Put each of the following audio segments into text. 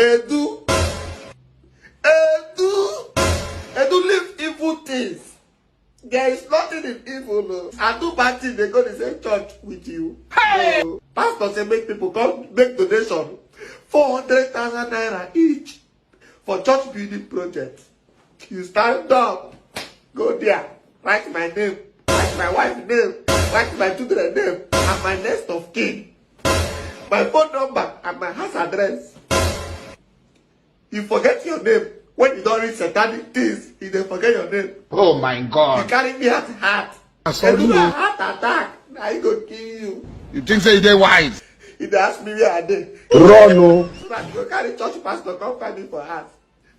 Edu, live evil things. There is nothing in evil. No. I do bad things, they go to the same church with you. Hey! No. Pastor say make people come make donation 400,000 naira each for church building project. You stand up, go there, write my name, write my wife's name, write my children's name, and my next of kin, my phone number, and my house address. You forget your name. When you don't read satanic things, you don't forget your name. Oh my God. You carry me at heart. And do a heart attack. I go kill you. You think say they wise? He ask me where I did. Run no. So that you go carry church pastor come find me for house.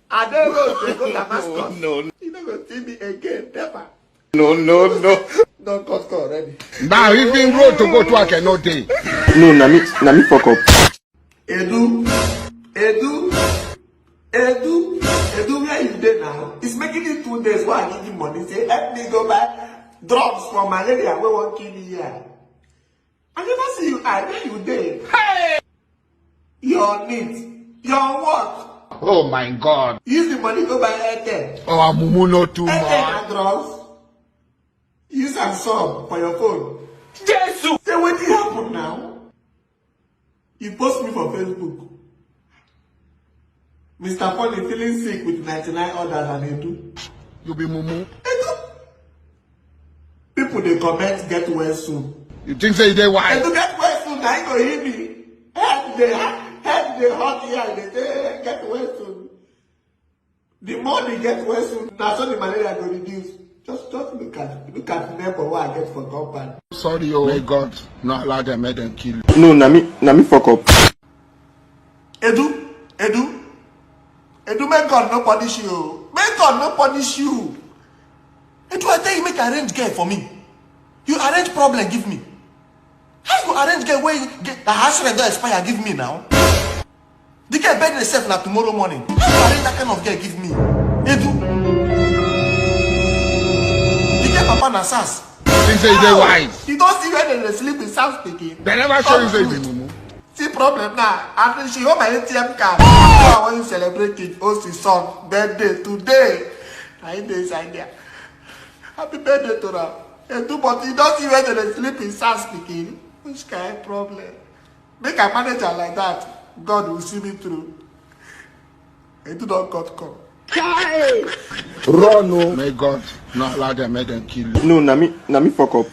I don't go to go Damascus. No. You don't go see me again, never. No. Don't cut already. Now even road to go to I cannot day. No, na me fuck up. Edu, where you there now? It's making it 2 days while I give you money. Say, help me go buy drugs for malaria. We won't kill you here. I never see you. Where you there? Hey! Your needs. Your what? Oh my God. Use the money go buy airtel. Oh, Mumu no too much. Airtel and drugs. Use and some for your phone. Jesus! Say, what did happen now? You post me for Facebook. Mr. Funny feeling sick with 99 others and Edu. You be Mumu. Edu. People they comment get well soon. You think say they wise? Edu get well soon. Now you go hear me. Head they hot here. They say get well soon. The more they get well soon, now so the malaria go reduce. Just look at neighbor what I get for compound. Sorry, oh. May God not allow them make them kill you. No, na me fuck up. Edu, make God no punish you. Make God no punish you. Edu, I tell you, make arrange girl for me. You arrange problem, give me. How you go arrange girl where the house rent don't expire, give me now? The girl bed herself now tomorrow morning. How you arrange that kind of girl, give me? Edu. The girl papa na sass. You think say they wise? You don't see when they sleep in South speaking. They never show you say they Mumu. See problem now. And she hold my ATM card. I want to celebrate it. His son birthday today. I ain't inside there. Happy birthday to her. But you don't see when they sleep in South speaking. Which kind of problem? Make a manager like that. God will see me through. And do not God come. Run no. May God not allow them make them kill you. No, na me fuck up.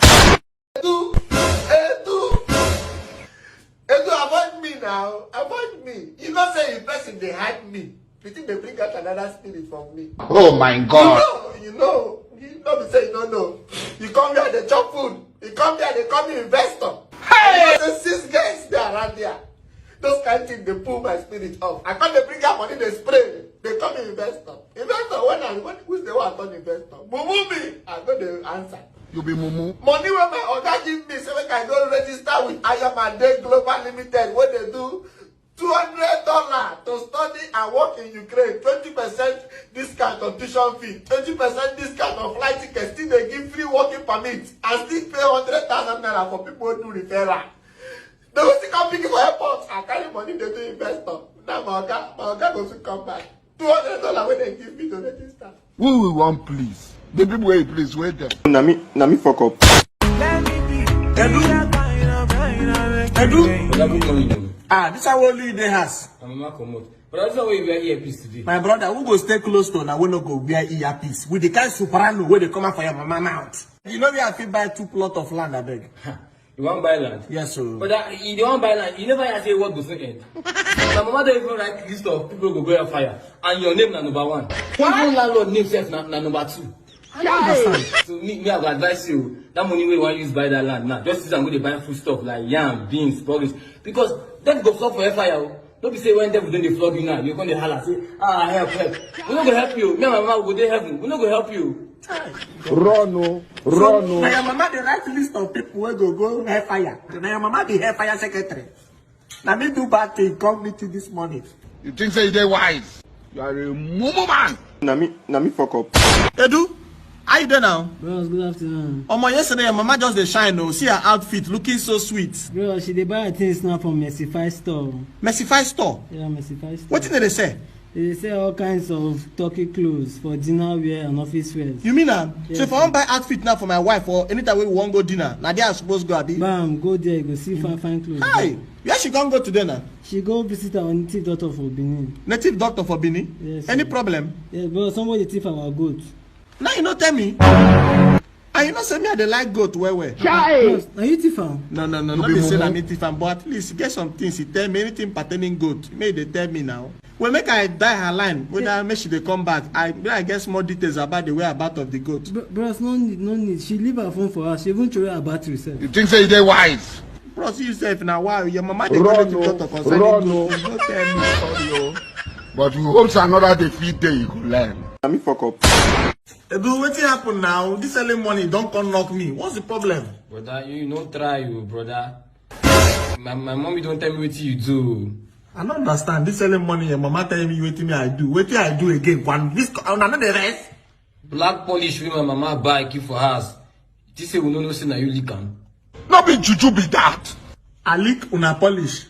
Edu, avoid me now. Avoid me. You not say in person they hide me. You think they bring out another spirit from me? Oh my God. You know. You know me say you don't know. You come here, they chop food. You come here, they call me investor. Hey! There's 6 guys there around there. Those kind of things, they pull my spirit off. I come, they bring out money, they spray. They call me investor. Investor, who's the one turn investor? Mumu me. I go the answer. You be Mumu. Money where my order give me, so I can go register with I Am a Day Global Limited. What they do? $200 to study and work in Ukraine. 20% discount on tuition fee. 20% discount on flight tickets. Still they give free working permits. And still pay 100,000 naira for people who do referral. They will still come pick for airports. I carry money, they do investor. Now my order goes to come back. $200 when they give me to register. Who will want please? The people where you please wait there. Na me fuck up. Edu. This is how only in the house. Mama come out. But that's not why you wear earpiece today. My brother, who go stay close to now, we no go wear earpiece. With the kind of soprano where they come out for your mama mouth. You know we have to buy 2 plots of land, I beg. You want buy land? Yes, sir. But you don't buy land. You never hear say what goes to end. My mama don't even write list of people who go on fire. And your name na number 1. Even landlord name self na number 2. I don't understand. So me I go advise you, that money we want use buy that land now. Just use and go to buy food stuff like yam, beans, porridge. Because that go stop for fire. Don't be say when devil don't they flog you now, you're going to holler, say, help. We're not going to help you. Me and my mama will go to heaven. We're not going to help you. Run no. Now your mama the right list of people who go hellfire. Now your mama the hellfire secretary. Now me do bad thing, come meet you this morning. You think say they wise? You are a Mumu man. Na me fuck up. Edu, How you doing now? Bros, good afternoon. Yesterday your mama just dey shine oh. See her outfit looking so sweet. Bro, she dey buy her things now from Mercify store. Mercify store? Yeah, Mercify store. What did they say? They sell all kinds of turkey clothes for dinner wear and office wear. You mean that? Yes, so if I want buy outfit now for my wife or anytime we want go dinner, now they are supposed to go abi? Bam, go there, go see fine clothes. Hi, where she can't go today now? She go visit our native doctor for Benin. Native doctor for Benin? Yes. Any sir. problem? Yes, but somebody thief our goat. Now you not tell me. And you know say me I dey like goat well. Bros, are you thief am? No, not be be say mumu. I need thief am, but at least get some things. He tell me anything pertaining goat. May they tell me now. Well, make I die her line. Whether make she dey come back. I get more details about the whereabouts of the goat. Bros, no need. She leave her phone for us. She even throw her battery herself. You think say they wise? Bros, you yourself now. Wow, your mama dey Run, go to oh. doctor concerning Run, goat. oh. Don't tell me. Sorry, oh. But you hope another defeat day you could learn. Na me fuck up. Edu, wetin happen now? This early morning don't come knock me. What's the problem? Brother, you no try you, brother. My mommy don't tell me what you do. I don't understand. This early morning, your mama telling me wetin me I do. Wetin I do again? One this another the rest. Black polish wey my mama buy keep for house. You say we no know say na you lick am. Not be juju be that. I lick una polish.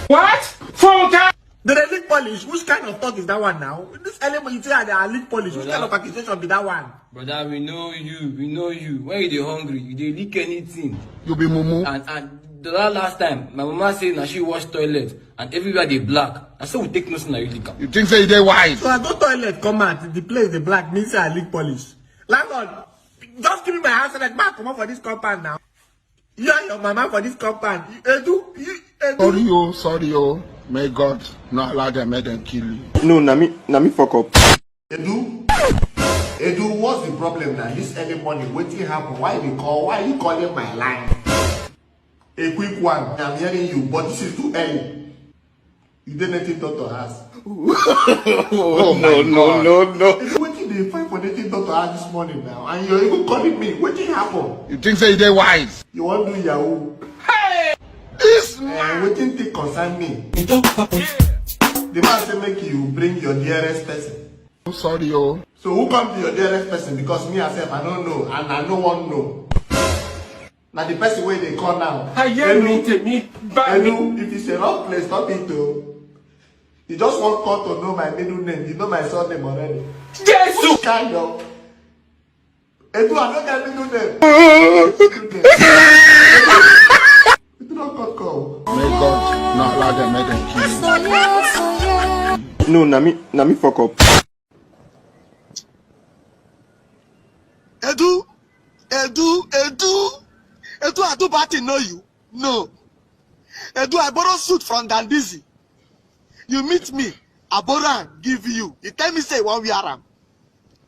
What? Funka! Did I lick polish? Which kind of talk is that one now? This early morning you say I lick polish. Which kind of accusation be that one? Brother, we know you. When you dey hungry, you dey lick anything. You be mumu. And the last time, my mama say na she wash toilet and everywhere dey black. And so we take notice na you lick am. You think say they wise? So I go toilet, come out, the place the black means say I lick polish. Landlord, just give me my house and back come up for this compound now. You and your mama for this compound. Edu. Sorry, oh. May God not allow them, make them kill you. No, na me fuck up. Edu, what's the problem now? This early morning, wetin happen? Why you calling my line? A quick one. I'm hearing you, but this is too early. You didn't native doctor house. Oh, no. Wetin dey find for native doctor house this morning now? And you're even calling me. Wetin happen? You think say they wise? You want to do Yahoo? This Wetin take concern me? The man say make you bring your dearest person. sorry, oh. So who come to your dearest person? Because me myself, I don't know, and I no one know. Now the person where they call now. Edu, if it's a wrong place, not me to. You just want call to know my middle name. You know my surname already. Jesus! Kind of. Edu, I don't get middle name. Edu don't call. May God not allow them, make them kill you. No, na me fuck up. Edu, I do bad thing, know you? No. Edu, I borrow suit from Dandizi. You meet me, I borrow and give you. You tell me say you want wear am.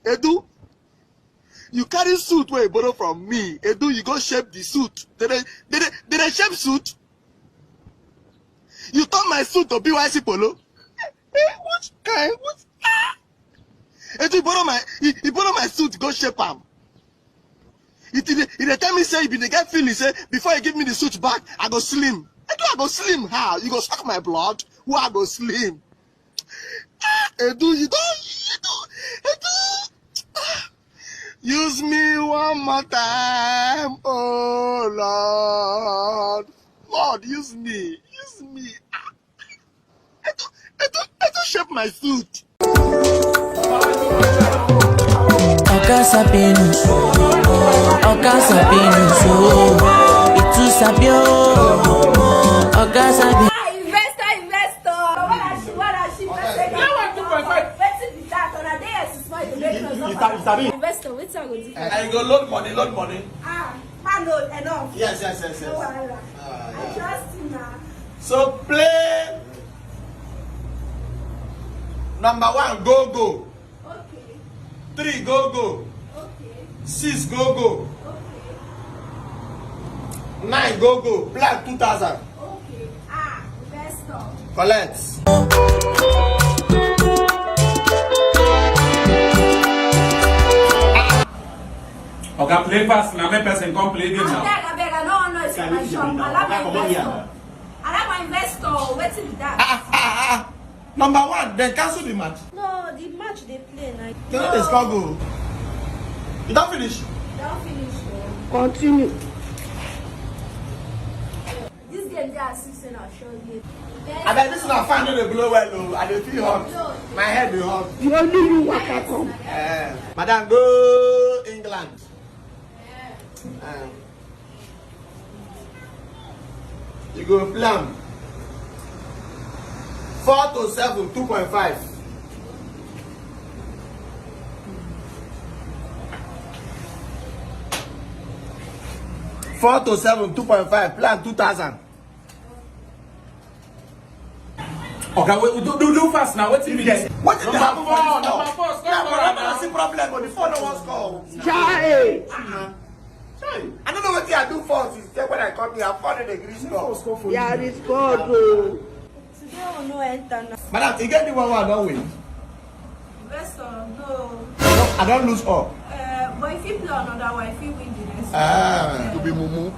Edu, you carry suit where you borrow from me. Edu, you go shape the suit. Did they shape suit? You turn my suit to BYC Polo? What kind? What? Edu, you borrow my suit, go shape am. He tell me say if you get feeling say before you give me the suit back, I go slim. I go slim how? You go suck my blood? Who I go slim? Edu, you don't. Edu. Use me one more time, oh Lord. Lord, use me. Edu, shape my suit. Sabinus, oh, it's too Sabio, Sabinus. Investor. What are she? Investor, what's I go do? I go load money. Man, load enough. Yes. No wahala. I trust you now. So play number 1, go. Okay. 3, go. Okay. 6, go. Okay. 9, go. Black 2000. Okay. Investor. Collect. Okay, play fast. Now, my person come play game now. I beg, I don't want noise in my shop. I like my investor. What's it that? Number 1, then cancel the match. No, the match they play now. They don't dey struggle. You don't finish? Don't finish. Continue. This game they are 16 I'll show you. I bet this is not fine to blow well, though. I don't feel hot. My head be hot. You only you waka come. Madam, go England. You go plan 4 to 7, 2.5. 4 to 7, 2.5. Plan 2,000. Okay, we do fast now. What's in the What is that? Number 4, number 4, Yeah, stop but I'm not problem, but the phone no one score. Chai. I don't know what I do first. Is when I come here, I'm finding the green score. Yeah, it's God. Oh. Today will no enter now. Madam, you get the one I don't win. Investor, no. No, I don't lose all. But if you play another one, if you win the next Ah, To be mumu.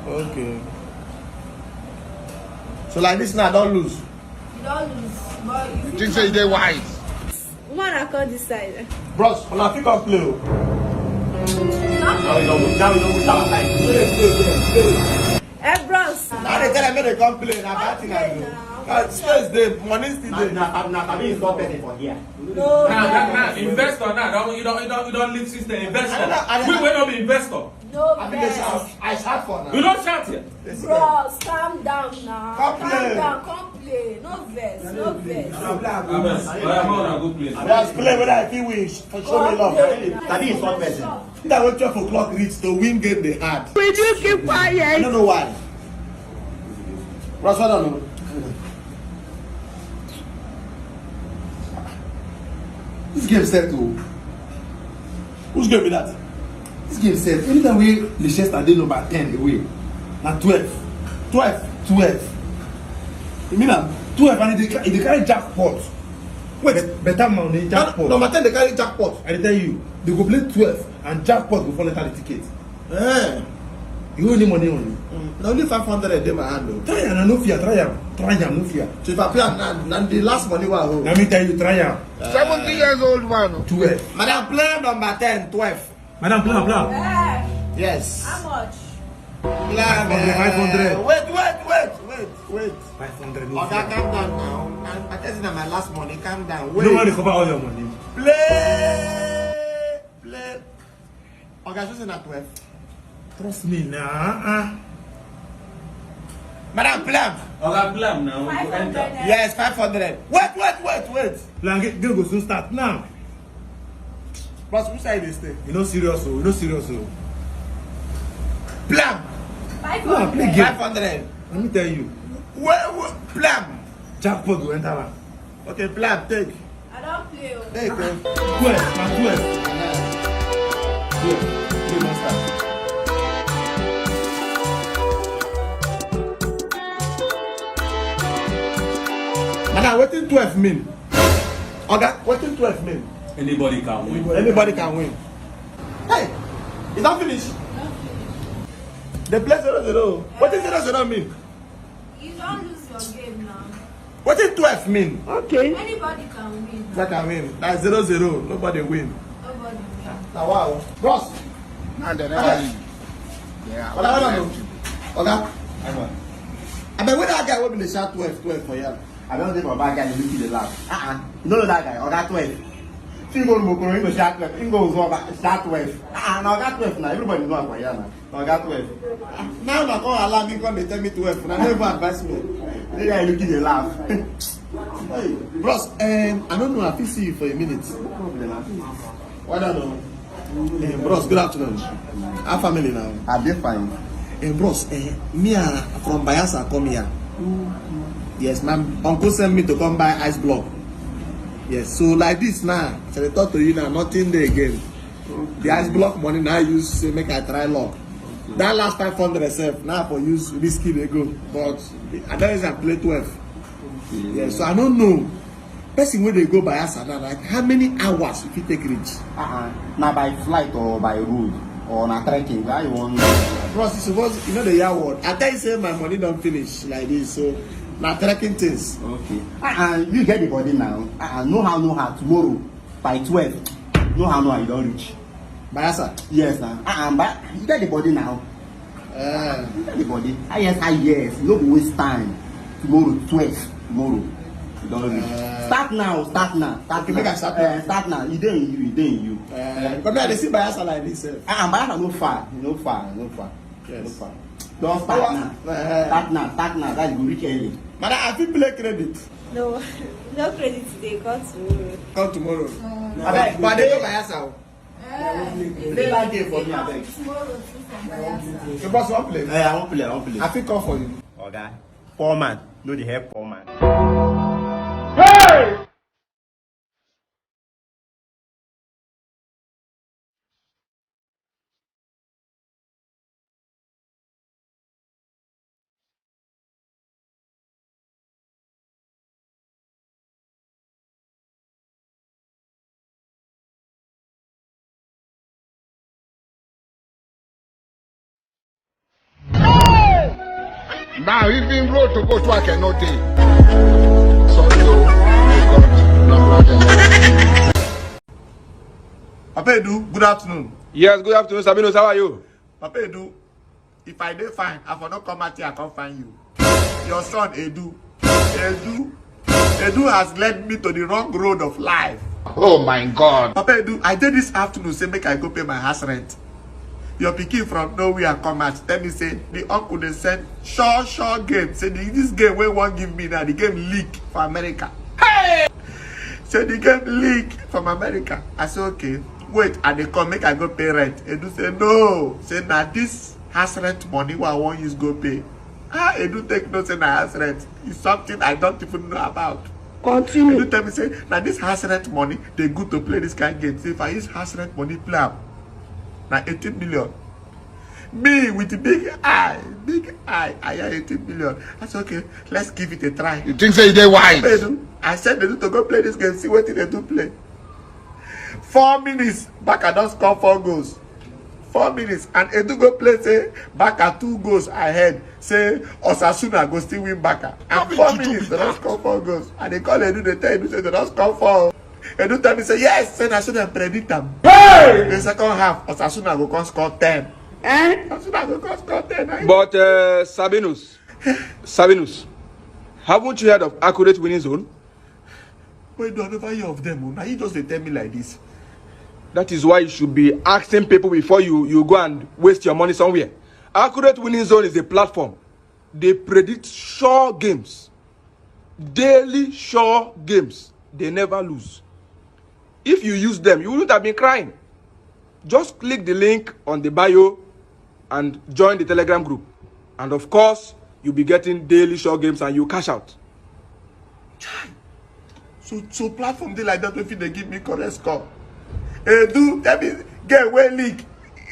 okay. So like this now, I don't lose. you don't lose. But if you Think say they wise. one I call this side. Bros, when I pick up play. Now we don't win that time. Hey, bros. Now they tell me they come play. Now bad thing I do. Space day, money still there. is not better for here. No. Nah, investor now. You don't leave system. Investor. I We will not be investor. No, I think they vex. shout. I shout for now. You don't shout here. Bros, calm down now. Come Calm play. down, come play. No vex, no vex. I'm on a good place. Just play whether I feel win for show me love. That is not better. That when 12 o'clock reach to win game they had. Will you keep I quiet? don't know why. Ross, I don't know. This game set to. Who's game be that? This game set. Anytime we Leicester dey number 10 away. Na 12. 12. You mean am 12 and they carry jackpot. Wait, better money jackpot. Number 10 they carry jackpot. I dey tell you, they go play 12 and jackpot go fall enter the ticket. Eh. You owe any money on you. Na only 500 a day my hand though. Try am, no fear. Try am, no fear. So if I play and the last money wa hold. Let me tell you, try am. 70 years old man. 12. Madam play number 10, 12. Madam, plan. Eh, Yes. how much? Plan, 500. Wait. 500. No Okay, fear. calm down now. I tell you na my last money. Calm down. You Wait. no wan recover all your money. Play. Okay, so say na 12. Trust me na. Madam plan. Okay, plan now. 500. Yes, 500. Wait. Plan game go soon start now. Boss, which side they stay? You no serious o. Plan. No, play 500. game. 500. Let me tell you, Wait. Plan. jackpot go enter am. Okay, plan. Take. I don't play. Oh. Take. 12 na 12. 12. Play don start. Madam, what did 12 mean? Okay, what did 12 mean? Anybody can win. Anybody can win. Hey, is that finished? They play 0-0. What did 0-0 mean? You don't lose your game now. What did 12 mean? Okay. Anybody can win. That can win. That's 0-0. Nobody win. Nobody win. Now wow. Ross. And they never leave. Yeah. What I don't know. Okay. I mean, when that guy will be the shot 12 for you. I don't think about guy looking the lab. You know that guy, or that 12. He go to Mokoro, he go shot 12. He goes over shot 12. Now that 12 now, everybody know about Yana. Now that 12. Now I can't allow me come and tell me 12. And I never advise me. The guy looking the lab. Hey, Ross, I don't know. I will see you for a minute. No problem. Why don't know? Bros, good afternoon. Our family now. I'll be fine. Bros, me from Bayelsa come here. Yes, my uncle sent me to come buy ice block. Yes, so like this now, so I talk to you now, nothing there again. The ice block money now I use say make I try luck. That last 500 itself, now for use risky they go. But I don't play 12. Yeah, so I don't know. Person when they go by us now, like how many hours if you take reach? Now by flight or by road or na trekking, where you want? Bros, you suppose you know the year word. I tell you say my money don't finish like this, so na trekking things. Okay. You get the body now. Know how tomorrow by 12. Know how you don't reach. Bayasa? Yes, now. But you get the body now. You get the body. Yes. No waste time. Tomorrow, 12. Tomorrow. Start now. Start now. Start now. You didn't you. But now they see Bayasa like this. Bayasa no far. Yes. No far. Don't start now. Start now. That you reach early. Madam, I feel play credit. No credit today. Come tomorrow. But they go Bayasa. Play that game for me, I beg. You boss won't play. I won't play. I feel come for you. Okay. Poor man. No, the help poor man. Now even road to go to I cannot take. Sorry, oh God, not bad. Papa Edu, good afternoon. Yes, good afternoon, Sabinus. How are you? Papa Edu, if I dey fine, I for not come out here, I come find you. Your son Edu has led me to the wrong road of life. Oh my God. Papa Edu, I did this afternoon say make I go pay my house rent. Your pikin from nowhere come out tell me say the uncle dey send sure game. Say this game wey wan give me now, the game leak for America. Hey! Say the game leak from America. I say okay, wait, I dey come make I go pay rent. Edu say no. Say na this house rent money wey I wan use go pay. Edu take no say na house rent. It's something I don't even know about. Continue. Edu tell me say na this house rent money dey good to play this kind of game. Say if I use house rent money play am, na 18 million. Me with the big eye, I have 18 million. I said, okay, let's give it a try. You think say they wise? I said they do to go play this game, see what they do play. 4 minutes, back I don't score 4 goals. 4 minutes, and Edu go play, say, back at 2 goals ahead. Say, Osasuna go still win back. And 4 minutes, they don't score 4 goals. And they call Edu, they tell Edu, say, they don't score 4. Edu tell me, say, yes, say, I shouldn't predict them. Hey! The second half, Osasuna go come score 10. Osasuna go come score 10. But Sabinus, haven't you heard of accurate winning zone? Wait, do I never hear of them? Now you just tell me like this. That is why you should be asking people before you go and waste your money somewhere. Accurate winning zone is a platform. They predict sure games. Daily sure games. They never lose. If you use them, you wouldn't have been crying. Just click the link on the bio and join the Telegram group. And of course, you'll be getting daily sure games and you cash out. So platform dey like that if they give me correct score. Edu, tell me, get away leak.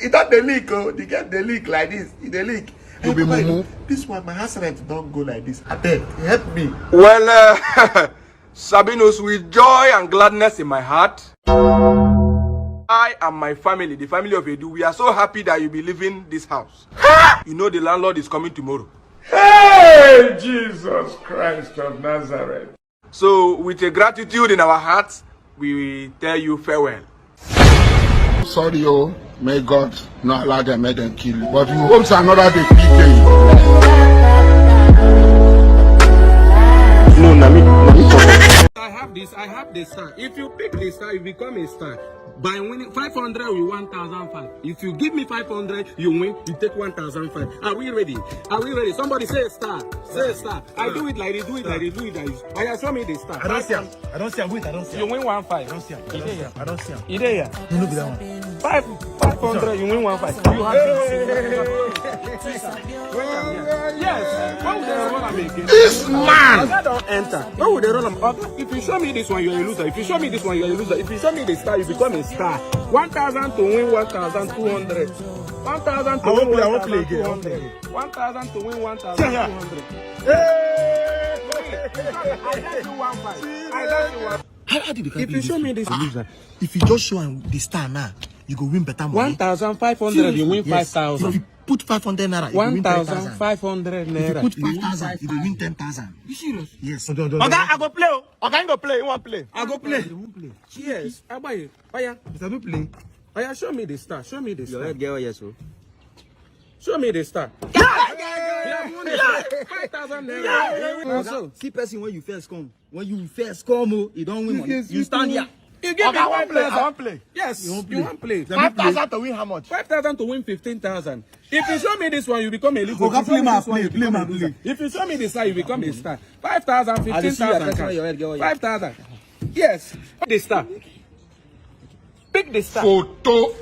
It not the leak, oh, they get the leak like this. It the leak. You be mumu. This one, my house rent don't go like this. I beg, help me. Well, Sabinus, with joy and gladness in my heart, I and my family, the family of Edu, we are so happy that you'll be leaving this house. You know the landlord is coming tomorrow. Hey, Jesus Christ of Nazareth. So, with a gratitude in our hearts, we tell you farewell. Sorry, oh, may God not allow them, make them kill you. But you hope so another day kill you. No, Nami. I have this star. If you pick this star, you become a star. By winning 500, you 1,005. If you give me 500, you win. You take 1,005. Are we ready? Are we ready? Somebody say a star. Say a star. I do it like this. Do it like this. Do it like this. I just show me the star. I don't see him. I don't see him. Wait, I don't see him. You win 1,500. I don't see him. I don't see him. You there? No, be that one. 500, you win 1,500. You have yes. What would they roll am again? This man! I don't enter. What would they roll am? If you show me this one, you're a loser. If you show me this one, you're a loser. If you show me the star, you become a star. 1,000 to win 1,200. 1,000 to win 1,200. 1,000 to win 1,200. I got you 1,500. I got you 1,500. How did If you show me this, if you just show him the star now, you go win better money. 1,500, you win Yes. 5,000. If you put 500 naira, you will win 10,000. 1,500 If you naira. put 5,000, you will win 10,000. You serious? Yes. Okay, I go play. Okay, I go play. You want play? I go play. You won't play. Yes. I buy it. Buy it. If I don't play, Oh yeah, show me the star. Show me the Your star. head girl, yes, so. Show me the star. Yeah, 5,000 naira. Also, see person when you first come. When you first come, you don't win money. You stand here. You give me I won't play. 5,000. Yes, you won't play. 5,000 to win how much? 5,000 to win 15,000. If you show me this one, you become a leader. Oga, play my play. If you show me this star, you become a star. 5,000, I see 15,000. your head girl. 5,000. Yes. The star. Pick the star. Photo.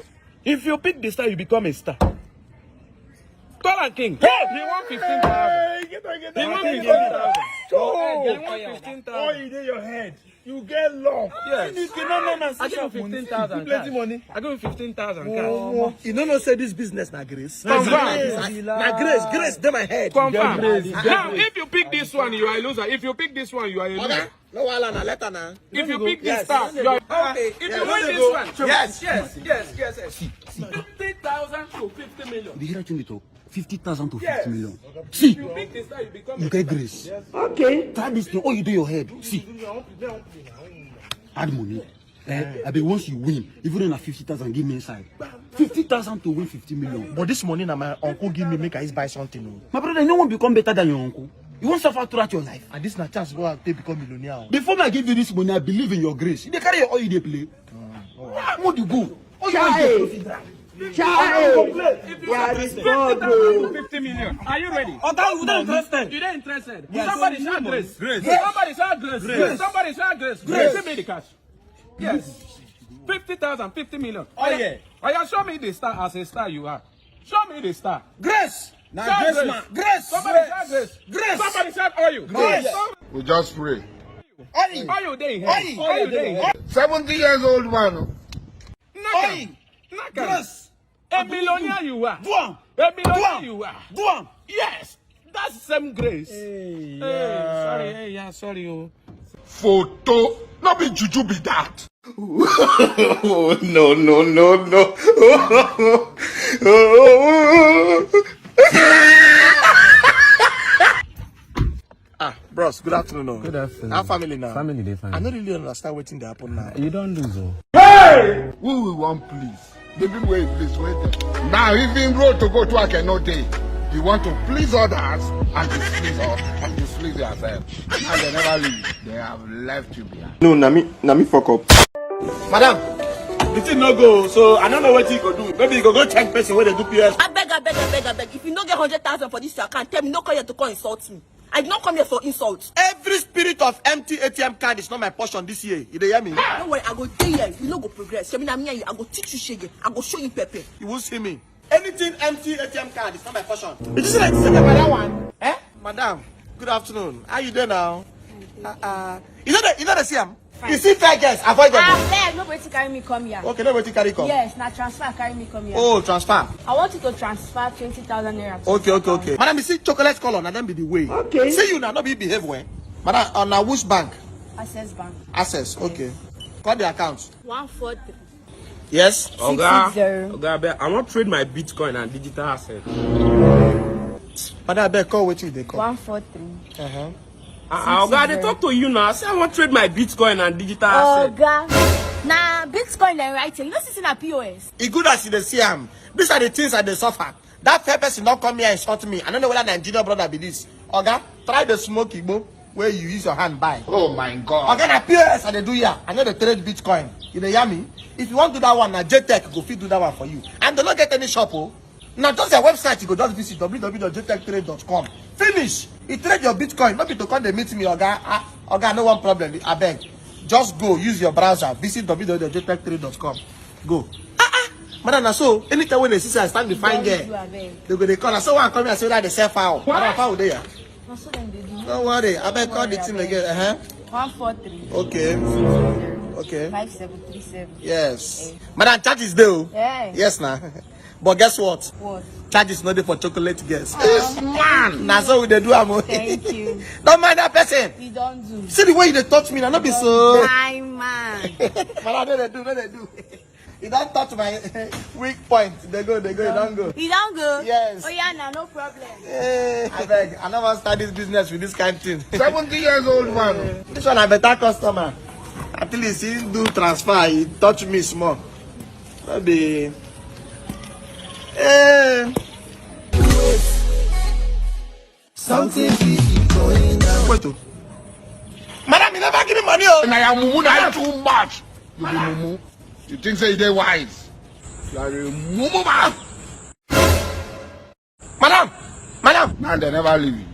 If you pick the star, you become a star. Tall and King. He won 15,000. He won 15,000. He won 15,000. Oh, you did your head. You get lost. Yes. No, I give you 15,000. Plenty money. I give you 15,000. Oh, you don't know say this business na grace. Confirm. Na grace dey my head. Confirm. Now, if you pick this one, you are a loser. If you pick this one, you are a loser. No wahala na later na. If you pick this star, you are okay. If you win this one, Yes. yes. 50,000 to 50 million. The hero thing talk. 50,000 to 50 Yes. million. See, If you pick this star, you become you a get grace. Okay. Try this thing. Oh, you do your head. See, add money. I mean, once you win, even in a 50,000, give me inside. 50,000 to win 50 million. But this money na my uncle give me make I buy something. My brother, no one become better than your uncle. You won't suffer throughout your life. And this na chance go out take become millionaire. Before I give you this money, I believe in your grace. They carry your oil, they play. What do you go? Oh, you want If you are 50,000 to 50 million, are you ready? you don't interested. You don't interested? Somebody shout grace. Somebody shout grace. Somebody shout grace. Give me the cash. Yes. 50,000, 50 million. Oh yeah. Oh yeah, show me the star as a star you are. Show me the star. Grace. Now Shout grace, man. Grace. Somebody shout grace. Grace. Somebody shout oil. Grace. We just pray. Oil day here. Oil day here. 70 years old man. Naka. Grace. A millionaire you are. Do am. A millionaire you are. Do am. Yes. That's same grace. Hey, sorry. Hey, yeah, sorry. Oh. Photo. Not be juju be that. Oh, no. Bros, good afternoon. Good afternoon. Our family now. Family, they fine. I don't really understand what they happen now. You don't lose, oh. Who we want please? Baby, wait, please wait. Now even road to go to I cannot take. You want to please others and displease us and displease yourself. And they never leave. They have left you behind. No, na me fuck up. Madam, the thing no go, so I don't know what you go do. Maybe you go check person where they do PS. I beg. If you no get 100,000 for this your account, tell me no come here to come insult me. I did not come here for insults. Every spirit of empty ATM card is not my portion this year. You dey hear me? Don't worry, I go dey here. You no go progress. Me and you, I go teach you shege. I go show you pepper. You won't see me. Anything empty ATM card is not my portion. Did you see like that one? Eh? Madam, good afternoon. How you doing now? You know the CM? You see fair guys, avoid them. I beg, nobody carry me come here. Okay, nobody carry come. Yes, na transfer carry me come here. Oh, transfer. I want you to transfer 20,000 naira. Okay. Madam, you see chocolate color, and then be the way. Okay. See you now, not be behave well. Madam, on a which bank? Access Bank. Access, okay. Call the account. 143. Yes. Oga, I want to trade my Bitcoin and digital asset. Madam, I beg, call what you they call. 143. Oga, they talk to you now. I say I want to trade my Bitcoin and digital asset. Oga, na Bitcoin dem write here. You know see na POS. It's good as you dey see am. These are the things that they suffer. That fair person not come here and insult me. I don't know whether Nigerian brother be this. Oga, try the smoke igbo where you use your hand buy. Oh my God. Oga, na POS I dey do here. I know they trade Bitcoin. You dey hear me? If you want to do that one, na JTech go fit do that one for you. And they don't get any shop, oh. Now just their website, you go just visit www.jtechtrade.com. Finish. You trade your Bitcoin. Not be to come they meet me, Oga. Oga, no one problem. I beg. Just go use your browser. Visit www.jtechtrade.com. Go. Madam, so anytime when they see I stand the fine girl, they go they call us. So one come here and say that they sell foul. Madam, foul there. Don't worry. I beg call the team again. 143. Okay. Okay. 5737. Yes. Madam, charge is there. Yeah. Yes, now. But guess what? What? Charge is not there for chocolate girls. Yes, man. Now so we dey do am. Thank you. Don't mind that person. You don't do. See the way you dey touch me, now not be so. My man. Madam, no they do. You don't touch my weak point. They go, you don't go. You don't go? Yes. Oh yeah, nah, no problem. Hey, I beg, I never start this business with this kind of thing. 70 years old man. This one a better customer. At least he do transfer, he touch me small. Maybe. Something is going on. Wait. Madam, you never give me money. Oh. And I am mumu na too much. You be mumu. You think say you dey wise? You are a mumu man. Madam. Now they never leave you.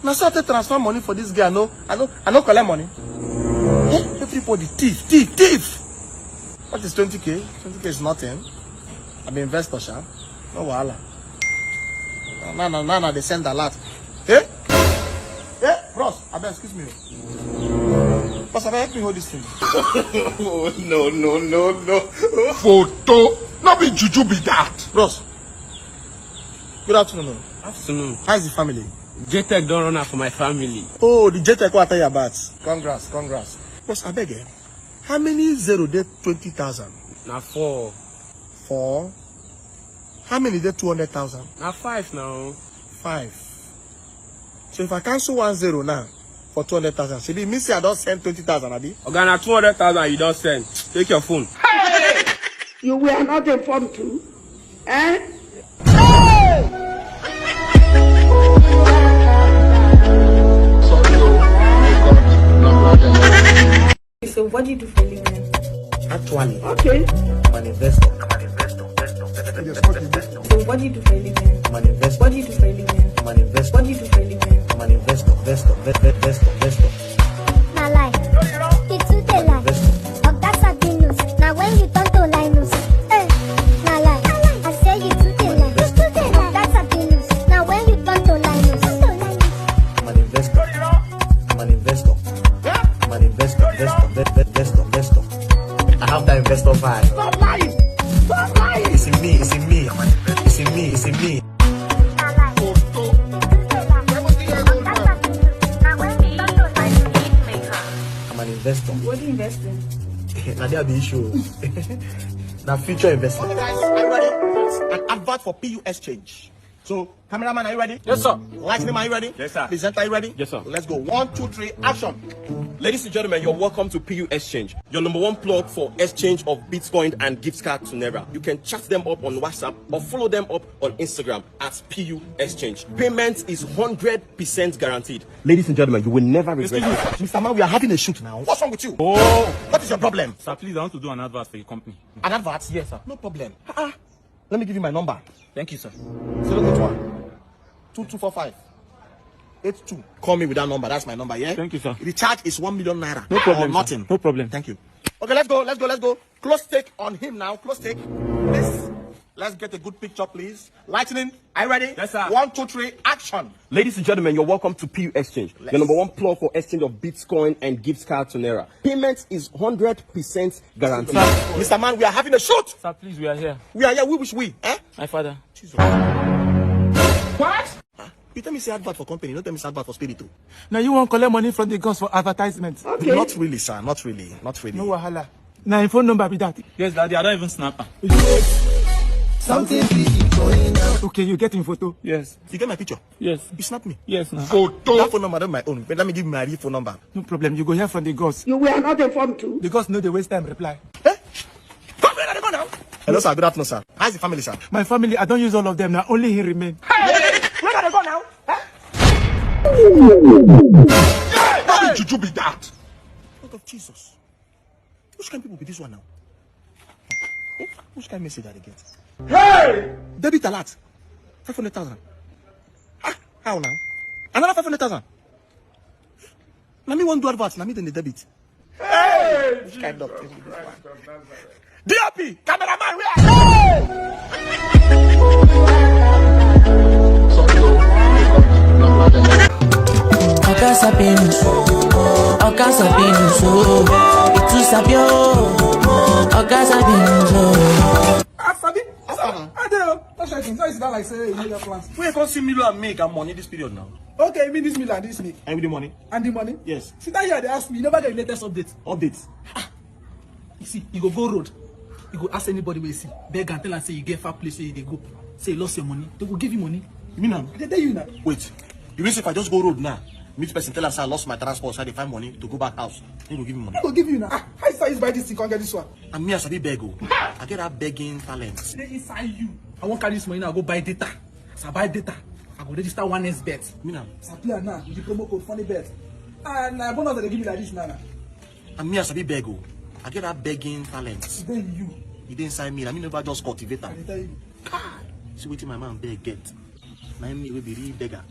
Now so I take transfer money for this girl. I no collect money. Everybody thief. What is 20k? 20k is nothing. I'm an investor, sha. No wahala. Now they send a lot. Hey, bros, I beg, excuse me. Boss, I beg, help me hold this thing. No. Photo. Not be juju be that. Bros, good afternoon. Afternoon. How's the family? JTech don't run out for my family. Oh, the JTech what I tell you about. Congrats. Boss, I beg, how many zero did 20,000? Now 4. 4. How many did 200,000? Now 5 now. 5. So if I cancel 1 0 now for 200,000, should be missing I don't send 20,000, Abi? Okay, now 200,000 you don't send. Take your phone. Hey! You were not informed too. Eh? So what do you do for a living? Actually, Okay. I'm an investor. So what do you do for a living? I'm an investor. What do you do for a living? I'm an investor. What do you do for a living? I'm an investor. Investor. Na lie. You too dey lie. Oga Sabinus. Now when you turn to Linus. Na lie. I say you too dey lie. Oga Sabinus. Now when you turn to Linus. I'm an investor. I'm an investor. I'm an investor. I have that investor vibe. Stop lying. Stop lying. It's in me. It's in me. It's in me. Na lie. You too dey lie. Oga Sabinus. Now when you turn to Linus. I'm an investor. What do you invest in? Now there be issue. Now future investment. Guys, are you ready? An advert for PU Exchange. So, cameraman, are you ready? Yes, sir. Lightning, are you ready? Yes, sir. Presenter, are you ready? Yes, sir. Let's go. 1, 2, 3, action. Ladies and gentlemen, you're welcome to PU Exchange, your number one plug for exchange of Bitcoin and gift card to Naira. You can chat them up on WhatsApp or follow them up on Instagram at PU Exchange. Payment is 100% guaranteed. Ladies and gentlemen, you will never regret it. Mr. Man, we are having a shoot now. What's wrong with you? Oh, what is your problem? Sir, please, I want to do an advert for your company. An advert? Yes, sir. No problem. Let me give you my number. Thank you, sir. 081 2245 82. Call me with that number. That's my number, yeah? Thank you, sir. The charge is 1 million naira. No problem, Or sir. nothing. No problem. Thank you. Okay, let's go. Close take on him now. Close take. Let's get a good picture, please. Lightning, are you ready? Yes, sir. 1, 2, 3, action. Ladies and gentlemen, you're welcome to PU Exchange, your number one plug for exchange of Bitcoin and gift card to Naira. Payment is 100% guaranteed. Mr. Man, we are having a shoot. Sir, please, we are here. We are here. We wish we. Eh? My father. What? You tell me say advert for company, don't tell me say advert for spirit too. Now you won't collect money from the guns for advertisement. Okay. Not really, sir. Not really. No wahala. Now your phone number be that. Yes, Daddy, I don't even snap. Something is going on. Okay, you get in photo. Yes. You get my picture? Yes. You snap me? Yes, now. Photo. That phone number not my own. But let me give you my real phone number. No problem. You go hear from the guns. You were not informed too. The guns know they waste time reply. Come here, go now. Hello, sir. Good afternoon, sir. How's the family, sir? My family, I don't use all of them. Now only he remain. Where gotta go now? Not be juju be that. Lord of Jesus. Which kind of people be this one now? Which kind of message are they get? Hey! Debit alert. 500,000. How now? Another 500,000. Now me won't do advert. Now me then the debit. Hey! Which kind of thing be this one? DOP! Cameraman, where? Oga Sabinus, oh, itu Sabio, Oga Sabinus, oh. Where you can see Milo and make and money this period now? Okay, you mean this meal and this meal And with the money? and the money? Yes. See that here they ask me, you never get the latest update. Updates. You see, you go road, you go ask anybody where you see, beg and tell and say you get far place where you dey go. Say you lost your money, they will give you money. You mean now? They tell you now. Wait. You mean if I just go road now, meet person tell us I lost my transport, so I dey find money to go back house, he will give me money. They will give you now. How is I use buy this thing, can't get this one. And me as a big beg. I get that begging talent. They inside you. I won't carry this money now, go buy data. As I buy data, I go register 1x bet. Me now. As I play now, with the promo code funny bet. And bonus that they give me like this now. And me as a big beg. I get that begging talent. Then you. He didn't sign me. I mean, never just cultivate I am. tell you. See what my man beg get. Now me will be real beggar.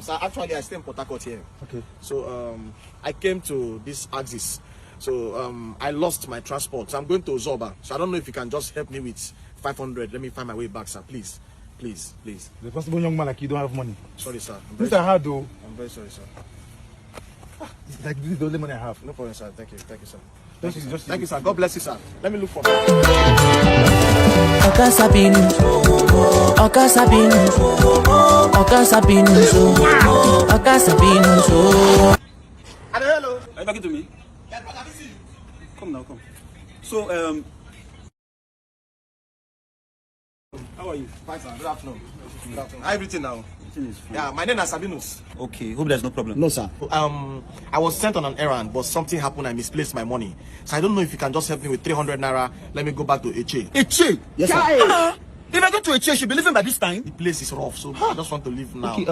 Sir, actually, I stay in Port Harcourt here. Okay. So I came to this axis. So I lost my transport. So I'm going to Zoba. So I don't know if you can just help me with 500. Let me find my way back, sir. Please. Please, please. The possible young man like you don't have money. Sorry, sir. These are hard though. I'm very sorry, sir. It's like this is the only money I have. No problem, sir. Thank you. Thank you, sir. Thank you, sir. God bless you, sir. Let me look for Oga Sabinus, Oga Sabinus, Oga Sabinus, Oga Sabinus. Hello. Are you talking to me? Yeah, but I see you. Come now, come. So, how are you? Fine, sir. Good afternoon. Good afternoon. How everything now? Everything is fine. Yeah, my name is Sabinus. Okay, hope there's no problem. No, sir. I was sent on an errand, but something happened. I misplaced my money. So I don't know if you can just help me with 300 naira. Let me go back to Eche. Eche? Yes, sir. If I go to Eche, she'll be leaving by this time. The place is rough, so I just want to leave now. Okay,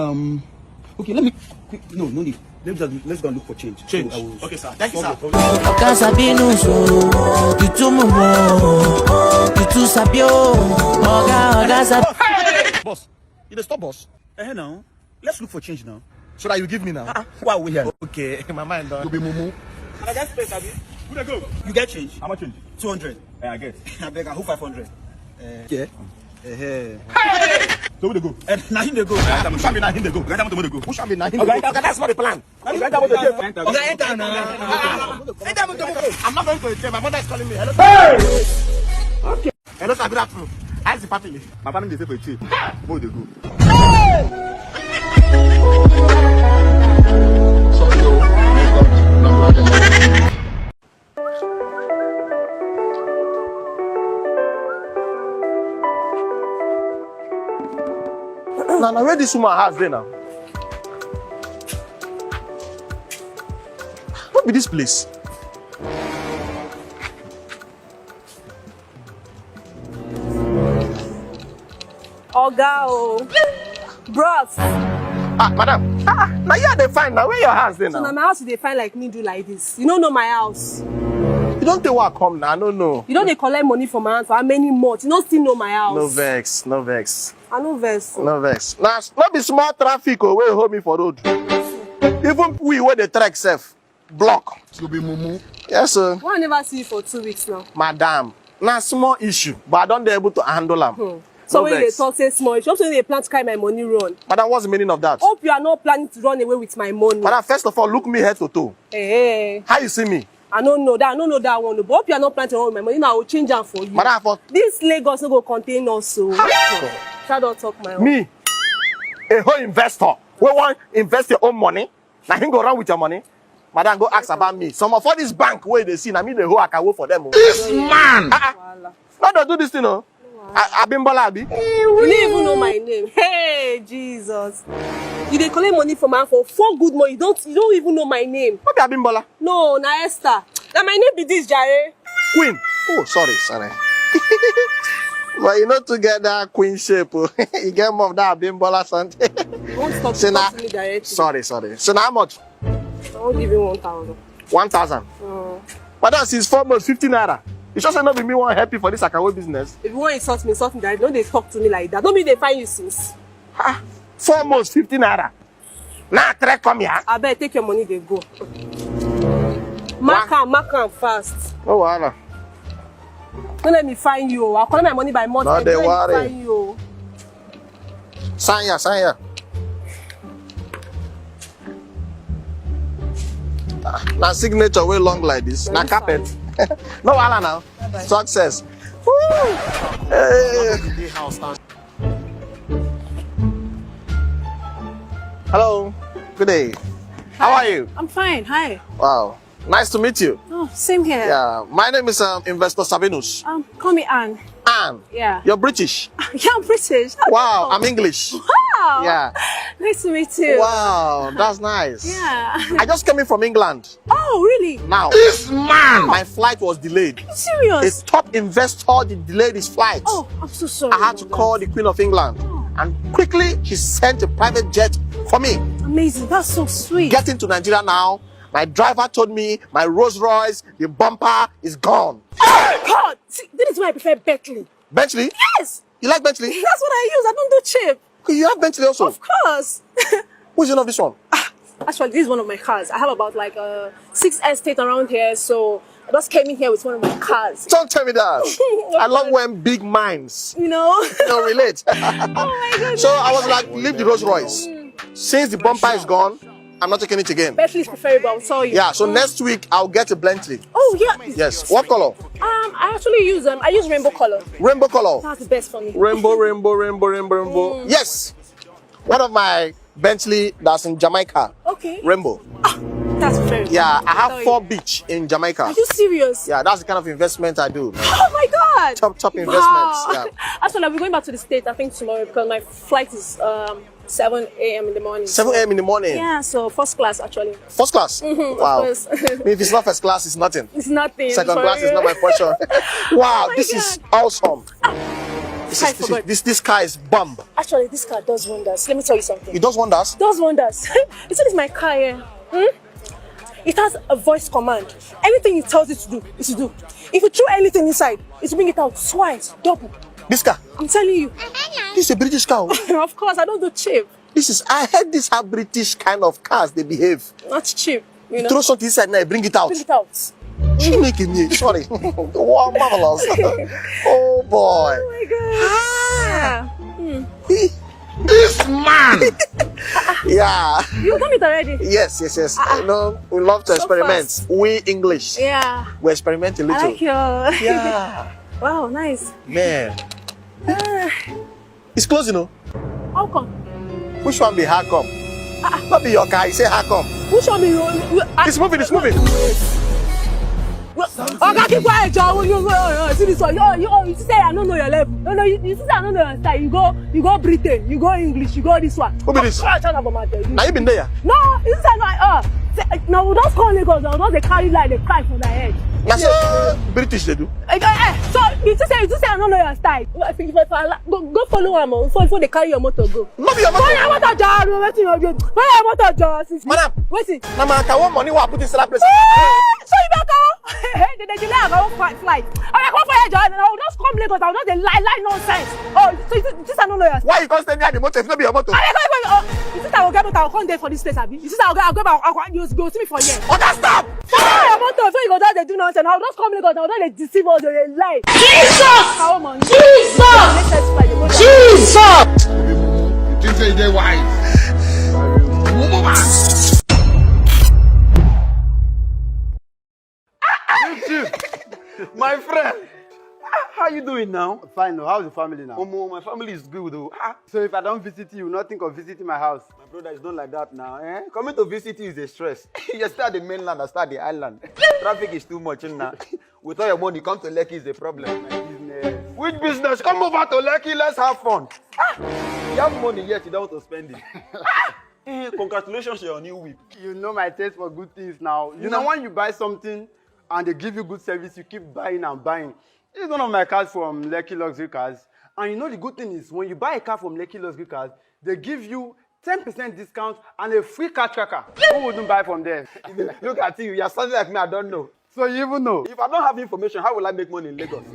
okay, let me. No need. Let's go and look for change. Change. So Okay, sir. Thank you, sir. Oga Sabinus, you too mumu, you too sabio. Oga Sabinus. Hey! Boss, you dey stop, boss? Now, let's look for change now. So that you give me now? Why are we here? Okay, my mind done. You be mumu. I get space, Abi. Who they go? You get change? How much change? 200. I get. I beg, I hope 500. Yeah. Hey! So who they go? Now him they go. Who shall be now him they go? Who they go? Who shall be now? Okay, that's not the plan. Okay, enter now. I'm not going to the My mother is calling me. Hello, Hey! okay. Hello, sir. Good afternoon. How's the family? My family they say for a chief. Who they go? Sorry, yo. Now, where this woman has there now? What be this place? Oga o. Bros. Madam. Now you are the fine. Now where your house there now? So now my house they find like me do like this. You don't know my house. You don't think what come now? No, no. You don't they collect money from my house for how many months? You don't still know my house. No vex, no vex. I no vex. No vex. Now, not be small traffic or where hold me for road. Even we where the track self block. You be mumu. Yes, sir. Why I never see you for 2 weeks now? Madam. Now small issue, but I don't be able to handle them. So when they talk say small issue, also they plan to carry my money run. Madam, what's the meaning of that? Hope you are not planning to run away with my money. Madam, first of all, look me head to toe. Hey. How you see me? I don't know that. I don't know that one. But hope you are not planning to run with my money. Now I will change them for you. Madam, for this Lagos no go contain us. So try don't talk my own. Me, a whole investor, we want invest your own money. Now him go run with your money. Madam, go ask about me. Some of all this bank where they see, I mean the whole I can work for them. This man! Not to do this thing, no. Abimbola Abi. You don't even know my name. Hey, Jesus. You dey collect money from her for 4 good months. You don't even know my name. What be Abimbola? No, na Esther. Now my name be this, Jare. Queen. Oh, sorry. But you know to get that queen shape, you get more of that Abimbola something. Don't stop talking to me directly. Sorry. So now how much? I won't give you 1,000. 1,000. But that's his 4 months, 50 naira. You just say not be me one happy for this Akawe business. If you want to insult me directly. Don't they talk to me like that. Don't be they find you since. 4 months, 50 naira. Now try come here. I better take your money, they go. Mark am fast. Oh, wow. Don't let me find you. I'll collect my money by month. No, they Don't let me worry. find you. Sign here. Now signature way long like this. Now carpet. No wahala now. Bye-bye. Success. Woo! Hey. Hello. Good day. Hi. How are you? I'm fine. Hi. Wow. Nice to meet you. Oh, same here. Yeah, my name is Investor Sabinus. Call me Anne. Anne? Yeah. You're British? Yeah, I'm British. Wow, I'm English. Wow. Yeah. Nice to meet you. Wow, that's nice. Yeah. I just came in from England. Oh, really? Now, This man! my flight was delayed. Serious? A top investor delayed his flight. Oh, I'm so sorry. I had to call the Queen of England. And quickly, she sent a private jet for me. Amazing. That's so sweet. Getting to Nigeria now, my driver told me my Rolls Royce, the bumper is gone. Oh, God! See, that is why I prefer Bentley. Bentley? Yes! You like Bentley? That's what I use. I don't do cheap. You have Bentley also? Of course. Who's the name of this one? Actually, this is one of my cars. I have about like 6 estates around here, so I just came in here with one of my cars. Don't tell me that. I love when big minds, relate. Oh my goodness. So I was like, leave the Rolls Royce. Since the bumper is gone, I'm not taking it again. Bentley is preferable, I'll tell you. Yeah, so next week I'll get a Bentley. Oh yeah. Yes. What color? I actually use I use rainbow color. Rainbow color. That's the best for me. Rainbow. Yes. One of my Bentley that's in Jamaica. Okay. Rainbow. That's very good. Yeah, I have 4 beach in Jamaica. Are you serious? Yeah, that's the kind of investment I do. Oh my God! Top investments. Wow. Yeah. Actually, I'll be going back to the States, I think tomorrow, because my flight is 7 a.m. in the morning. 7 a.m. in the morning? Yeah, so first class actually. First class? Wow. If it's not first class, it's nothing. It's nothing. Second class is not my portion. Wow, Oh my this God. is awesome. This car is bomb. Actually, this car does wonders. Let me tell you something. It does wonders? Does wonders. This is my car here. It has a voice command. Anything it tells it to do, it to do. If you throw anything inside, it will bring it out twice, double. This car? I'm telling you. This is a British car. Of course, I don't do cheap. I heard this how British kind of cars they behave. Not cheap. You know? Throw something inside now, bring it out. Bring it out. Sorry. Wow, marvelous. Oh boy. Oh my God. This man! Yeah. You done it already? Yes. You know, we love to experiment. fast. We English. Yeah. We experiment a I little. like your... Yeah. Wow, nice. Man. It's close, you know. How come? Which one be how come? Not be your car, you say how come. Which one be you? It's moving. Okay, keep quiet, John. See this one. You say I don't know your level. No, you say I don't know your style. You go Britain, you go English, you go this one. Who be this? Now you been there? No, you say no, we don't call Lagos. We don't carry like the cry for their head. That's so British they do. So you say I don't know your style. Go follow them before they carry your motor go. No be your motor. Follow your motor, John. Follow your motor, John. Madam. Wait. Now I want money. What put in salary place? So you better go. They delay our flight. I come for your John. I will just come Lagos. I will just lie nonsense. Oh, so you just I don't know your style. Why you can't stay near the motor? If not be your motor. You think I will get motor? I will come there for this place, Abi. You think I will go? You go see me for here. Oh, that's stop. Follow your motor. So you go there, they do nonsense. I will just come Lagos. I will just deceive us. They lie. Jesus! You think say they wise? My friend, how you doing now? Fine. How's the family now? My family is good though. So if I don't visit you, not think of visiting my house. My brother, it's not like that now. Coming to visit you is a stress. You stay at the mainland, I stay at the island. Traffic is too much now. With all your money, come to Lekki is a problem. My business. Which business? Come over to Lekki, let's have fun. You have money yet, you don't want to spend it. Congratulations on your new whip. You know my taste for good things now. You know when you buy something and they give you good service, you keep buying and buying. This is one of my cars from Lekki Luxury Cars. And you know the good thing is, when you buy a car from Lekki Luxury Cars, they give you 10% discount and a free car tracker. Who wouldn't buy from there? Look at you, you're something like me, I don't know. So you even know. If I don't have information, how will I make money in Lagos?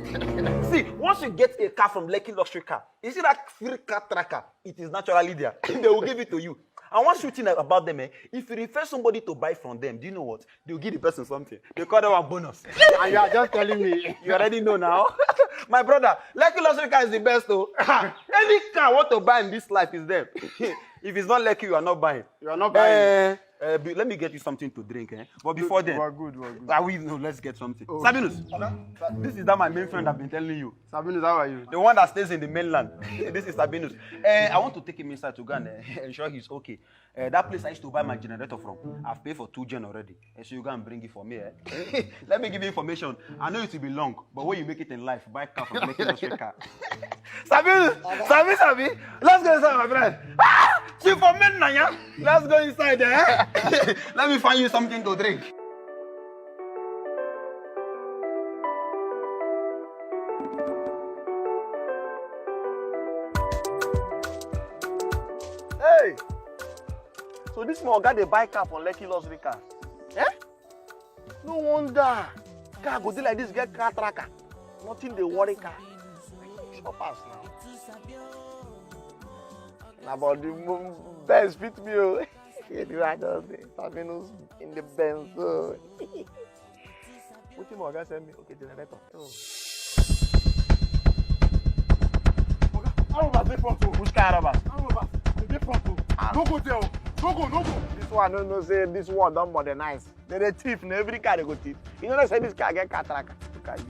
See, once you get a car from Lekki Luxury Car, you see that free car tracker, it is naturally there. They will give it to you. And one sweet thing about them, if you refer somebody to buy from them, do you know what? They'll give the person something. They call that one bonus. And you are just telling me. You already know now. My brother, Lekki Luxury Car is the best though. Any car I want to buy in this life is them. If it's not lucky, you are not buying. You are not buying. Let me get you something to drink, eh? But before then, we're good. No, let's get something. Oh. Sabinus, this is that my main friend I've been telling you. Sabinus, how are you? The one that stays in the mainland. This is Sabinus. I want to take him inside to go and ensure he's okay. That place I used to buy my generator from, I've paid for 2 gen already. So you go and bring it for me, eh? Let me give you information. I know it will be long, but when you make it in life, buy a car from Lekki Luxury Car. Sabinus! Sabi! Let's go inside, my friend. Chief for men, Nanya. Let's go inside, eh? Let me find you something to drink. Hey! So this man got a bike car from Lekki Luxury Car. Eh? No wonder. Car go do like this, get car tracker. Nothing they worry car. Shop pass now. Now about the Benz fit me. Oh. I just say Sabinus in the Benz. Oh. What you more guys send me? Okay, generator. Oh. Araba dey front o. Which car Araba? Araba dey front o. No go there o. No go. This one no say this one don modernize. They dey thief na every car they go thief. You know they say this car get car tracker. Look at you.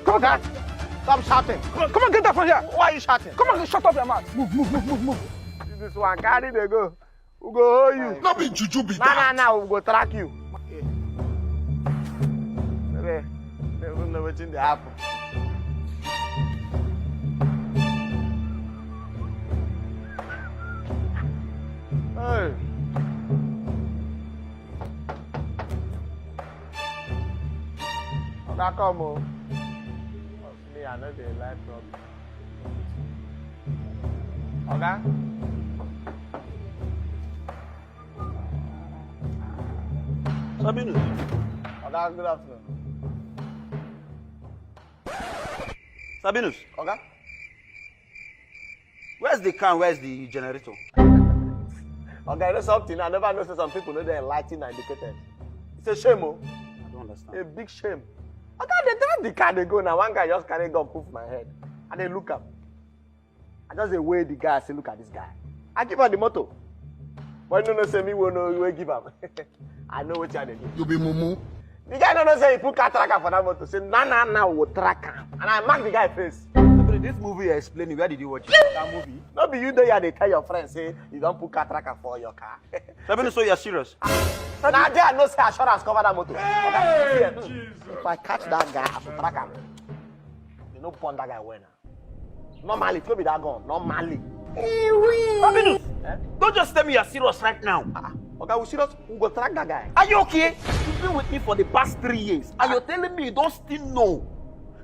Come on. Stop shouting. Come on, get up from here. Why are you shouting? Come on, shut up your mouth. Move. This one carry they go. We go hold you. Not be juju be that. Nah, we go track you. They don't know what's in the happen. Hey. Okay, come on. Me, I know they like problem. Okay? Sabinus. Okay, good afternoon. Sabinus. Okay? Where's the car? Where's the generator? Okay, you know something? I never know some people know they're enlightened and educated. It's a shame, oh. I don't understand. A big shame. Okay, they drive the car, they go now. One guy just carry gun, poof my head. And they look up. I just weigh the guy, I say, look at this guy. I give her the motor. But you don't say me, will give him. I know what you're doing. You be mumu. The guy don't say he put car tracker for that motor. Say, nah, we'll tracker. And I mark the guy face. This movie you're explaining, where did you watch it? That movie? Not be you there, they tell your friends, say, you don't put car tracker for your car. Sabinus, so you're serious? Now there no say assurance cover that motor. Hey, if I catch that guy, I will track him. You know pun that guy well now. Normally, it will be that gun. Normally. Sabinus, don't just tell me you're serious right now. Okay, we serious. We go track that guy. Are you okay? You've been with me for the past 3 years, and you're telling me you don't still know.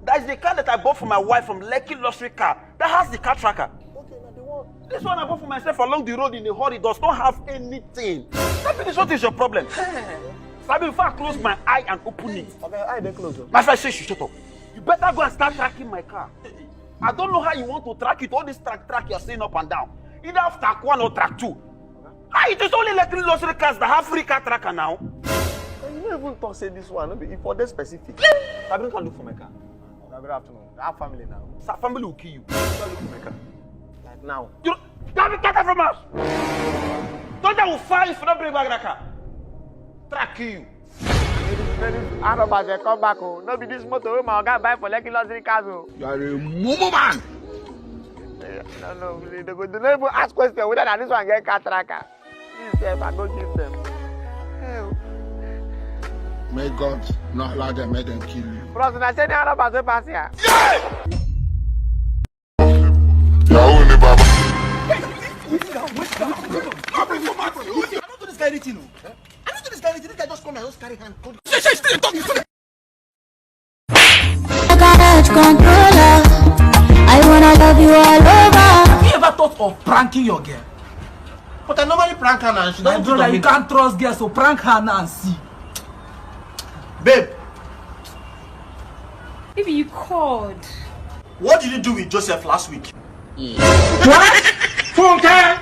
That is the car that I bought for my wife from Lekki Luxury Car. That has the car tracker. Okay, now the one. This one I bought for myself along the road in a hurry does not have anything. Sabinus, what is your problem? Sabinus, if I close my eye and open it. Okay, eye dey close. My friend says you shut up. You better go and start tracking my car. I don't know how you want to track it. All this track you're saying up and down. Either have track 1 or track 2. It is only Lekki Luxury Cars that have free car tracker now. You don't even talk say this one. If for this specific. Sabinus can look for my car. Good afternoon. I have family now. So family will kill you. Don't look for my car. Like now. You don't get that from us. Don't that will fire if you don't bring back that car. Track you. I don't know come back. Oh. No be this motor my guy buy for Lekki Luxury Cars. Oh. You are a mumu man. No, they don't even ask questions whether that this one get car tracker. This I go give them. Hell. May God not allow them, make them kill you. Bros, I said how about the pass here. I don't do this guy anything, no. I don't do this guy anything. This guy just come and just carry hand. Garage controller, I wanna love you all over. Have you ever thought of pranking your girl? But I normally prank her and she doesn't do that. You can't trust girls, so prank her now and see. Babe. Maybe you called. What did you do with Joseph last week? What? Funke!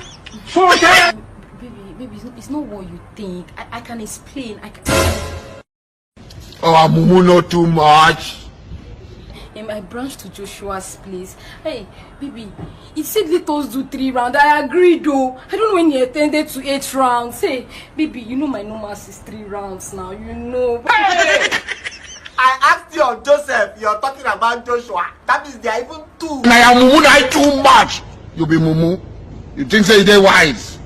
Baby, it's not what you think. I can explain. Oh, mumu not too much. I branched to Joshua's place. Hey, baby, he said let us do 3 rounds. I agreed though. I don't know when he attended to 8 rounds. Hey, baby, you know my normal is 3 rounds now, you know. Hey! I asked you on Joseph, you're talking about Joshua. That means there are even 2. I am mumu too much. You be mumu. You think say they wise.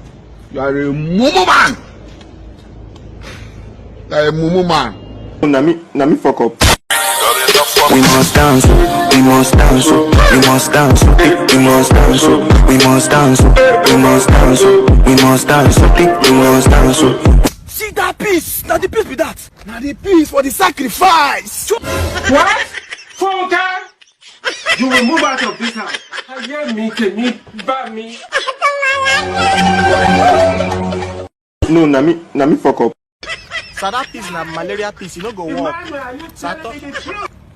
You are a mumu man. You are a mumu man. Na me fuck up. We must dance, we must dance, we must dance, we must dance, we must dance, we must dance, we must dance, we must dance. See that piece? Now the piece be that. Now the piece for the sacrifice. What? Funka? You will move out of this house. I hear me, bad me. No, na me fuck up. So that piece na malaria piece, you no go work.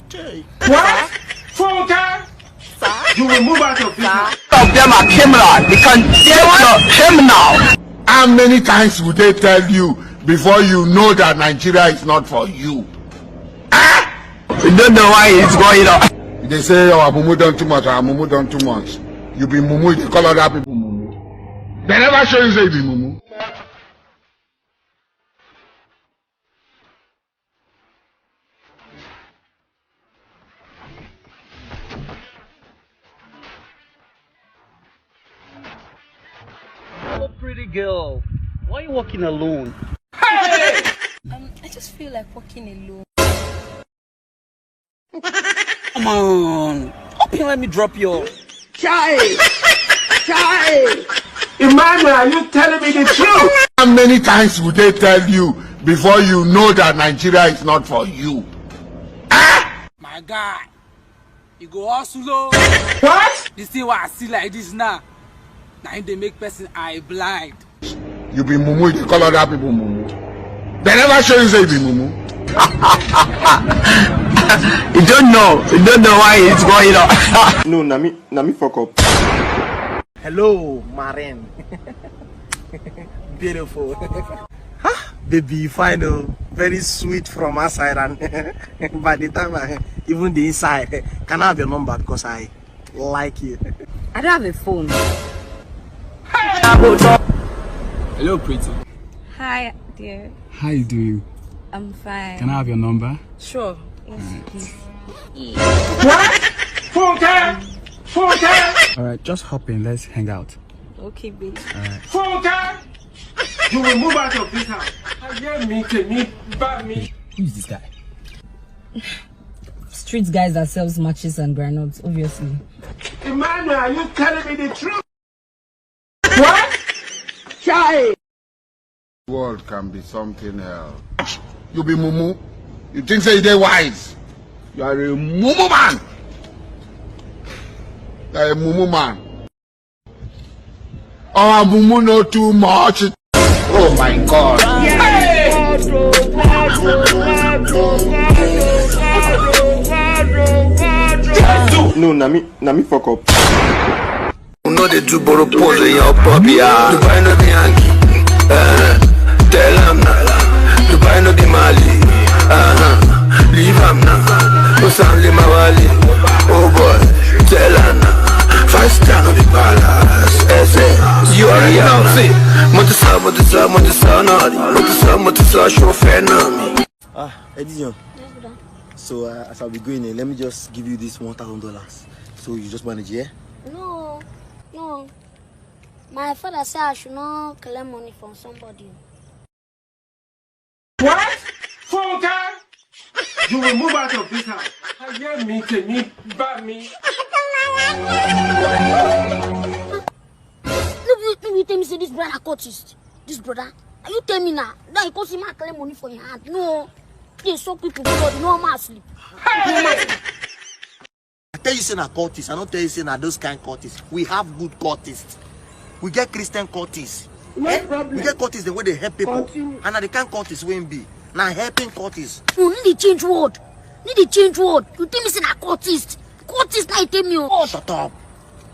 What? Funka? You will move out of this house. Of them are criminal. They can criminal. How many times would they tell you before you know that Nigeria is not for you? You don't know why it's going on. They say, oh, Mumu done too much, Mumu done too much. You be Mumu, they call other people Mumu. They never show you say you be Mumu. Oh, pretty girl, why are you walking alone? I just feel like walking alone. Come on, up here, let me drop you. Child! Emmanuel, are you telling me the truth? How many times would they tell you before you know that Nigeria is not for you? My guy, you go hustle. What? This thing what I see like this now. Now they make person eye blind. You be Mumu, they call other people Mumu. They never show you say you be Mumu. You don't know why it's going on. No, na me fuck up. Hello, Marine. Beautiful. Baby, you find very sweet from outside, and by the time even the inside, can I have your number because I like you. I don't have a phone. Hello, pretty. Hi, dear. How you doing? I'm fine. Can I have your number? Sure. Yes, please. What? Funka? All right, just hop in. Let's hang out. Okay, babe. All right. Funka? You will move out of this house. I hear me, bad me. Who's this guy? Street guys that sells matches and granules, obviously. Emmanuel, are you telling me the truth? What? Child! The world can be something else. You be Mumu. You think say they wise. You are a Mumu man. You are a Mumu man. Oh, Mumu know too much. Oh my God. No, na me fuck up. You know they do borrow pose in your puppy. Dubai no the Yankee. Tell him now. Dubai no the Mali. Leave him now. Osanle Mawali. Oh boy, tell him now. 5-star no the palace. You already know. See, Motisa, chauffeur now. Edition. So as I'll be going in, let me just give you this $1,000. So you just manage, yeah? No. My father said I should not collect money from somebody. What? Funka? You will move out of this house. I hear me, bad me. No, you tell me say this brother cultist. This brother. Are you tell me now? That you can't see my collect money for your hand. No. They so people blood, no man sleep. I tell you say na cultists, I don't tell you say na those kind cultists. We have good cultists. We get Christian cultists. No problem. We get cultists the way they help people. Continue. And na the kind cultists we be. Now helping cultists. You need to change word. You tell me say na cultist. Cultist now you tell me. Oh, shut up.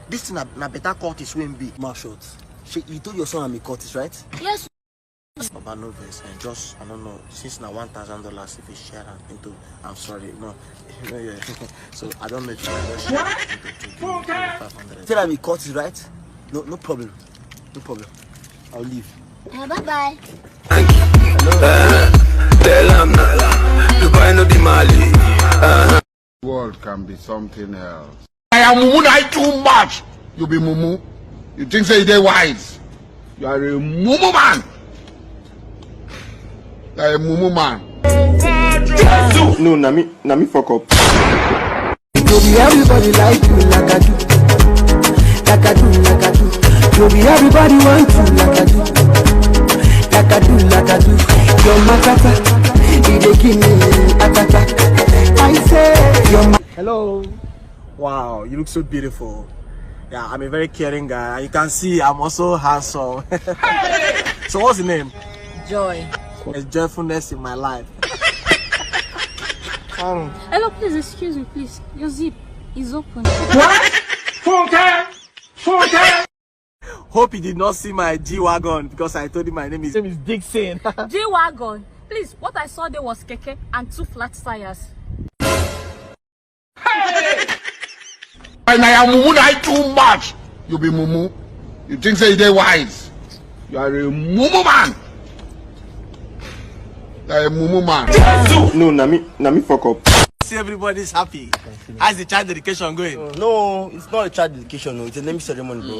This is na better cultist we be. Marshall, you told your son I'm a cultist, right? Yes. Baba Novice, and just, I don't know, since now $1,000 if you share that into, I'm sorry, no, yeah. So I don't know if you can just share it into 500. Tell me cut it, right? No problem. No problem. I'll leave. Bye-bye. Tell them Dubai no the Mali. The world can be something else. I am mumu too much. You be mumu. You think say they wise. You are a mumu man. You are a mumu man. No, na me fuck up. You be everybody like you like I do. Like I do, like I do. You be everybody want you like I do. Like I do, like I do. Your matata, they give me atata. I say your Hello. Wow, you look so beautiful. Yeah, I'm a very caring guy. You can see I'm also handsome. So what's the name? Joy. There's joyfulness in my life. Hello, please excuse me, please. Your zip is open. What? Funke! Hope he did not see my G-Wagon because I told him my name is Dixon. G-Wagon. Please, what I saw there was keke and 2 flat tires. And I am mumu too much. You be mumu. You think say they wise. You are a mumu man. You are a mumu man. No, na me fuck up. See, everybody's happy. How's the child dedication going? No, it's not a child dedication, no. It's a naming ceremony, bro.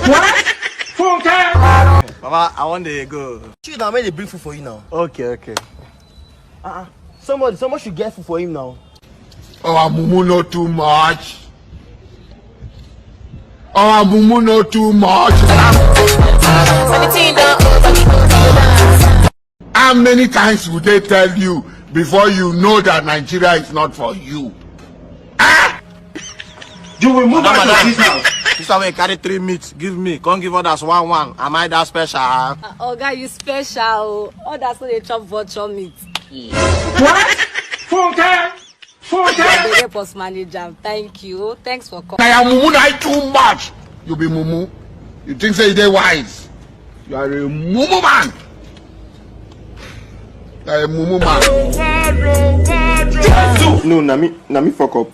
What? Mama, I want to go. Shoot, now, I made a bring food for you now. Okay. Someone should get food for him now. Oh, mumu no too much. Oh, mumu no too much. How many times would they tell you before you know that Nigeria is not for you? You will move out of this house. This way, carry 3 meats. Give me. Can't give others 1. Am I that special? Oh, God, you special. Oh, that's not a chop vulture meat. What? Funke! The post manager. Thank you. Thanks for coming. I am mumu too much. You be mumu. You think say they wise. You are a mumu man. You are a mumu man. No, na me fuck up.